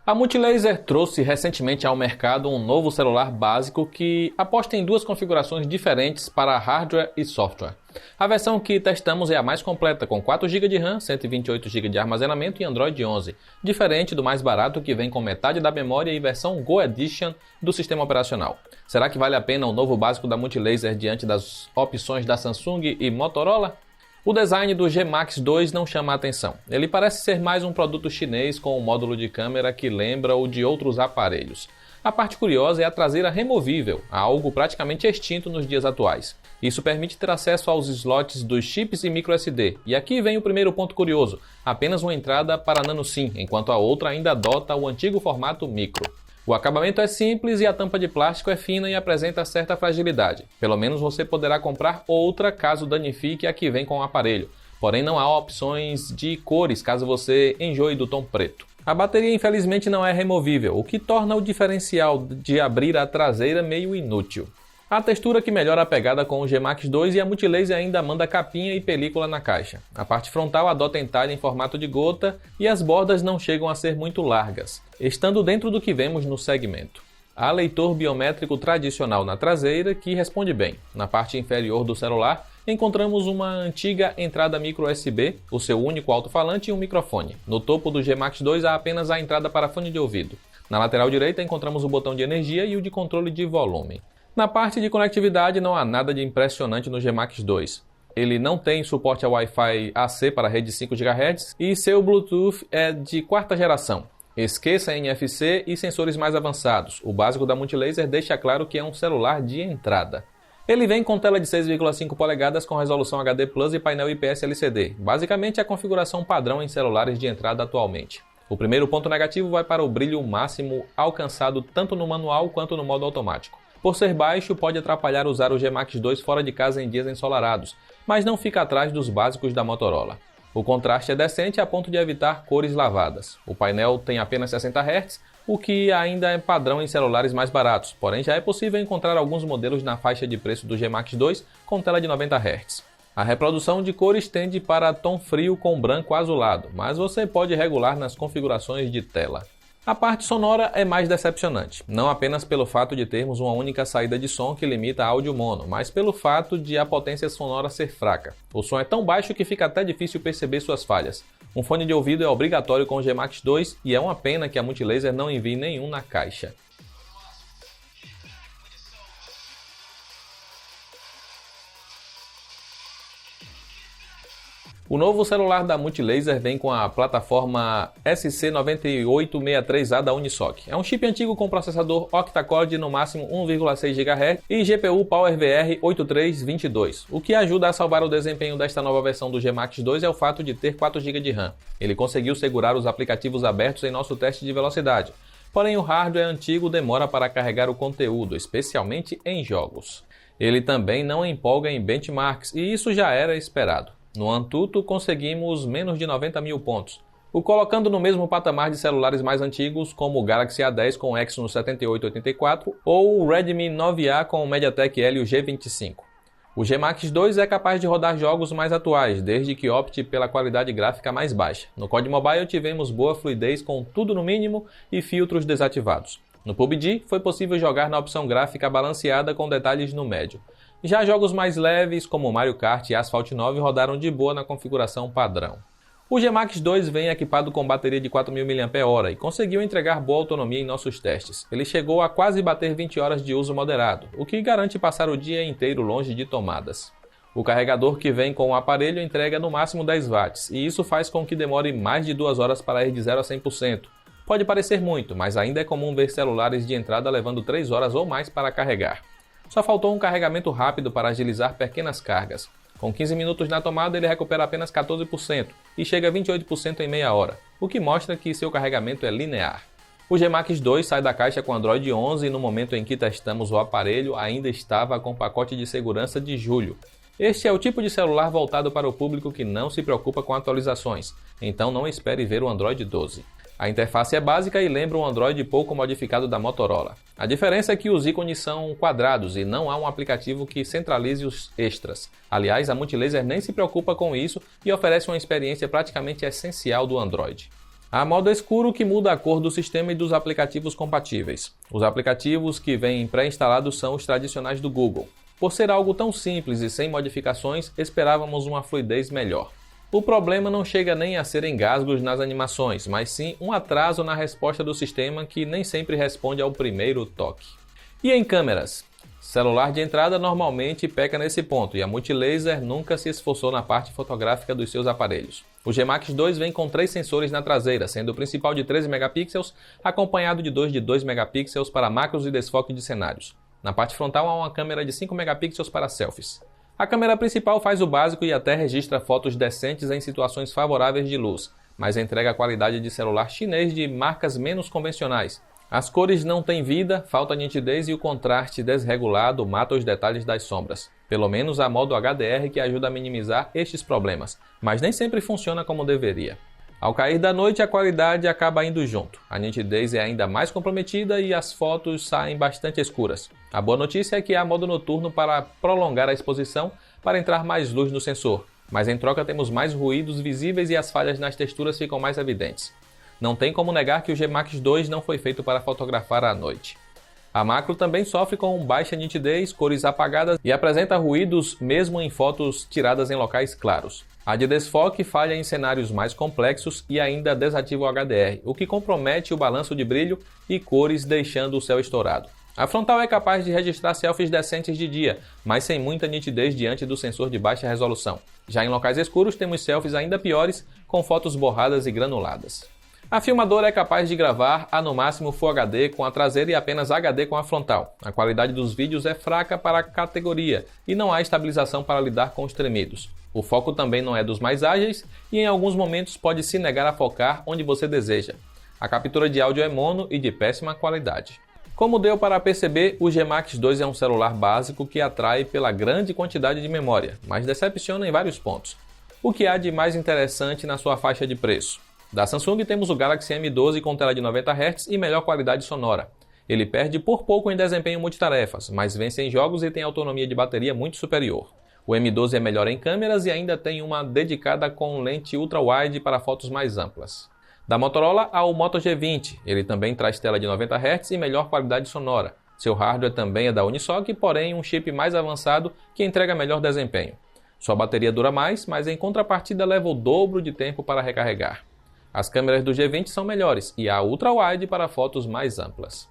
A Multilaser trouxe recentemente ao mercado um novo celular básico que aposta em duas configurações diferentes para hardware e software. A versão que testamos é a mais completa, com 4 GB de RAM, 128 GB de armazenamento e Android 11, diferente do mais barato que vem com metade da memória e versão Go Edition do sistema operacional. Será que vale a pena o novo básico da Multilaser diante das opções da Samsung e Motorola? O design do G Max 2 não chama a atenção. Ele parece ser mais um produto chinês com um módulo de câmera que lembra o de outros aparelhos. A parte curiosa é a traseira removível, algo praticamente extinto nos dias atuais. Isso permite ter acesso aos slots dos chips e microSD. E aqui vem o primeiro ponto curioso, apenas uma entrada para nano SIM, enquanto a outra ainda adota o antigo formato micro. O acabamento é simples e a tampa de plástico é fina e apresenta certa fragilidade. Pelo menos você poderá comprar outra caso danifique a que vem com o aparelho. Porém não há opções de cores caso você enjoe do tom preto. A bateria infelizmente não é removível, o que torna o diferencial de abrir a traseira meio inútil. A textura que melhora a pegada com o G Max 2 e a Multilaser ainda manda capinha e película na caixa. A parte frontal adota entalhe em formato de gota e as bordas não chegam a ser muito largas, estando dentro do que vemos no segmento. Há leitor biométrico tradicional na traseira que responde bem. Na parte inferior do celular encontramos uma antiga entrada micro USB, o seu único alto-falante e um microfone. No topo do G Max 2 há apenas a entrada para fone de ouvido. Na lateral direita encontramos o botão de energia e o de controle de volume. Na parte de conectividade não há nada de impressionante no G Max 2. Ele não tem suporte a Wi-Fi AC para rede 5 GHz e seu Bluetooth é de quarta geração. Esqueça NFC e sensores mais avançados. O básico da Multilaser deixa claro que é um celular de entrada. Ele vem com tela de 6,5 polegadas com resolução HD Plus e painel IPS LCD. Basicamente a configuração padrão em celulares de entrada atualmente. O primeiro ponto negativo vai para o brilho máximo alcançado tanto no manual quanto no modo automático. Por ser baixo, pode atrapalhar usar o G Max 2 fora de casa em dias ensolarados, mas não fica atrás dos básicos da Motorola. O contraste é decente a ponto de evitar cores lavadas. O painel tem apenas 60 Hz, o que ainda é padrão em celulares mais baratos, porém já é possível encontrar alguns modelos na faixa de preço do G Max 2 com tela de 90 Hz. A reprodução de cores tende para tom frio com branco azulado, mas você pode regular nas configurações de tela. A parte sonora é mais decepcionante, não apenas pelo fato de termos uma única saída de som que limita áudio mono, mas pelo fato de a potência sonora ser fraca. O som é tão baixo que fica até difícil perceber suas falhas. Um fone de ouvido é obrigatório com o G Max 2 e é uma pena que a Multilaser não envie nenhum na caixa. O novo celular da Multilaser vem com a plataforma SC9863A da Unisoc. É um chip antigo com processador octa-core de no máximo 1,6 GHz e GPU PowerVR 8322. O que ajuda a salvar o desempenho desta nova versão do G Max 2 é o fato de ter 4 GB de RAM. Ele conseguiu segurar os aplicativos abertos em nosso teste de velocidade. Porém, o hardware antigo demora para carregar o conteúdo, especialmente em jogos. Ele também não empolga em benchmarks, e isso já era esperado. No Antutu, conseguimos menos de 90 mil pontos, o colocando no mesmo patamar de celulares mais antigos como o Galaxy A10 com Exynos 7884 ou o Redmi 9A com o MediaTek Helio G25. O G Max 2 é capaz de rodar jogos mais atuais, desde que opte pela qualidade gráfica mais baixa. No COD Mobile tivemos boa fluidez com tudo no mínimo e filtros desativados. No PUBG foi possível jogar na opção gráfica balanceada com detalhes no médio. Já jogos mais leves, como Mario Kart e Asphalt 9, rodaram de boa na configuração padrão. O G Max 2 vem equipado com bateria de 4.000 mAh e conseguiu entregar boa autonomia em nossos testes. Ele chegou a quase bater 20 horas de uso moderado, o que garante passar o dia inteiro longe de tomadas. O carregador que vem com o aparelho entrega no máximo 10 watts, e isso faz com que demore mais de 2 horas para ir de 0 a 100%. Pode parecer muito, mas ainda é comum ver celulares de entrada levando 3 horas ou mais para carregar. Só faltou um carregamento rápido para agilizar pequenas cargas. Com 15 minutos na tomada, ele recupera apenas 14% e chega a 28% em meia hora, o que mostra que seu carregamento é linear. O G Max 2 sai da caixa com Android 11 e no momento em que testamos o aparelho ainda estava com pacote de segurança de julho. Este é o tipo de celular voltado para o público que não se preocupa com atualizações, então não espere ver o Android 12. A interface é básica e lembra um Android pouco modificado da Motorola. A diferença é que os ícones são quadrados e não há um aplicativo que centralize os extras. Aliás, a Multilaser nem se preocupa com isso e oferece uma experiência praticamente essencial do Android. Há modo escuro que muda a cor do sistema e dos aplicativos compatíveis. Os aplicativos que vêm pré-instalados são os tradicionais do Google. Por ser algo tão simples e sem modificações, esperávamos uma fluidez melhor. O problema não chega nem a ser engasgos nas animações, mas sim um atraso na resposta do sistema que nem sempre responde ao primeiro toque. E em câmeras? Celular de entrada normalmente peca nesse ponto e a Multilaser nunca se esforçou na parte fotográfica dos seus aparelhos. O G-Max 2 vem com 3 sensores na traseira, sendo o principal de 13 megapixels, acompanhado de dois de 2 megapixels para macros e desfoque de cenários. Na parte frontal há uma câmera de 5 megapixels para selfies. A câmera principal faz o básico e até registra fotos decentes em situações favoráveis de luz, mas entrega a qualidade de celular chinês de marcas menos convencionais. As cores não têm vida, falta nitidez e o contraste desregulado mata os detalhes das sombras. Pelo menos há modo HDR que ajuda a minimizar estes problemas, mas nem sempre funciona como deveria. Ao cair da noite, a qualidade acaba indo junto. A nitidez é ainda mais comprometida e as fotos saem bastante escuras. A boa notícia é que há modo noturno para prolongar a exposição para entrar mais luz no sensor, mas em troca temos mais ruídos visíveis e as falhas nas texturas ficam mais evidentes. Não tem como negar que o G-Max 2 não foi feito para fotografar à noite. A macro também sofre com baixa nitidez, cores apagadas e apresenta ruídos mesmo em fotos tiradas em locais claros. A de desfoque falha em cenários mais complexos e ainda desativa o HDR, o que compromete o balanço de brilho e cores deixando o céu estourado. A frontal é capaz de registrar selfies decentes de dia, mas sem muita nitidez diante do sensor de baixa resolução. Já em locais escuros temos selfies ainda piores, com fotos borradas e granuladas. A filmadora é capaz de gravar a no máximo Full HD com a traseira e apenas HD com a frontal. A qualidade dos vídeos é fraca para a categoria e não há estabilização para lidar com os tremidos. O foco também não é dos mais ágeis e em alguns momentos pode se negar a focar onde você deseja. A captura de áudio é mono e de péssima qualidade. Como deu para perceber, o G-Max 2 é um celular básico que atrai pela grande quantidade de memória, mas decepciona em vários pontos. O que há de mais interessante na sua faixa de preço? Da Samsung temos o Galaxy M12 com tela de 90 Hz e melhor qualidade sonora. Ele perde por pouco em desempenho multitarefas, mas vence em jogos e tem autonomia de bateria muito superior. O M12 é melhor em câmeras e ainda tem uma dedicada com lente ultra-wide para fotos mais amplas. Da Motorola há o Moto G20, ele também traz tela de 90 Hz e melhor qualidade sonora. Seu hardware também é da Unisoc, porém um chip mais avançado que entrega melhor desempenho. Sua bateria dura mais, mas em contrapartida leva o dobro de tempo para recarregar. As câmeras do G20 são melhores e há ultra-wide para fotos mais amplas.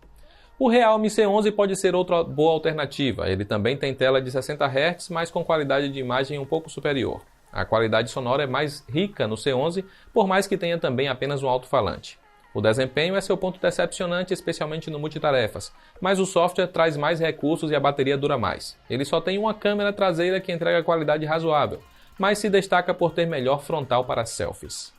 O Realme C11 pode ser outra boa alternativa, ele também tem tela de 60 Hz, mas com qualidade de imagem um pouco superior. A qualidade sonora é mais rica no C11, por mais que tenha também apenas um alto-falante. O desempenho é seu ponto decepcionante, especialmente no multitarefas, mas o software traz mais recursos e a bateria dura mais. Ele só tem uma câmera traseira que entrega qualidade razoável, mas se destaca por ter melhor frontal para selfies.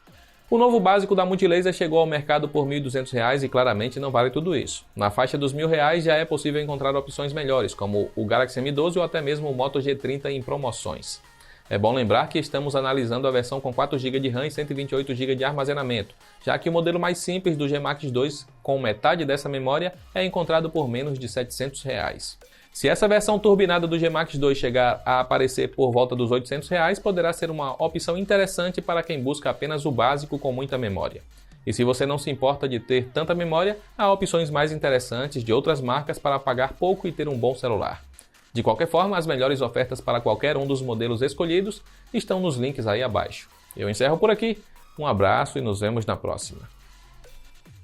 O novo básico da Multilaser chegou ao mercado por R$ 1.200 e claramente não vale tudo isso. Na faixa dos R$ 1.000 já é possível encontrar opções melhores, como o Galaxy M12 ou até mesmo o Moto G30 em promoções. É bom lembrar que estamos analisando a versão com 4 GB de RAM e 128 GB de armazenamento, já que o modelo mais simples do G-Max 2, com metade dessa memória, é encontrado por menos de R$ 700. Se essa versão turbinada do G-Max 2 chegar a aparecer por volta dos R$ 800, poderá ser uma opção interessante para quem busca apenas o básico com muita memória. E se você não se importa de ter tanta memória, há opções mais interessantes de outras marcas para pagar pouco e ter um bom celular. De qualquer forma, as melhores ofertas para qualquer um dos modelos escolhidos estão nos links aí abaixo. Eu encerro por aqui, um abraço e nos vemos na próxima.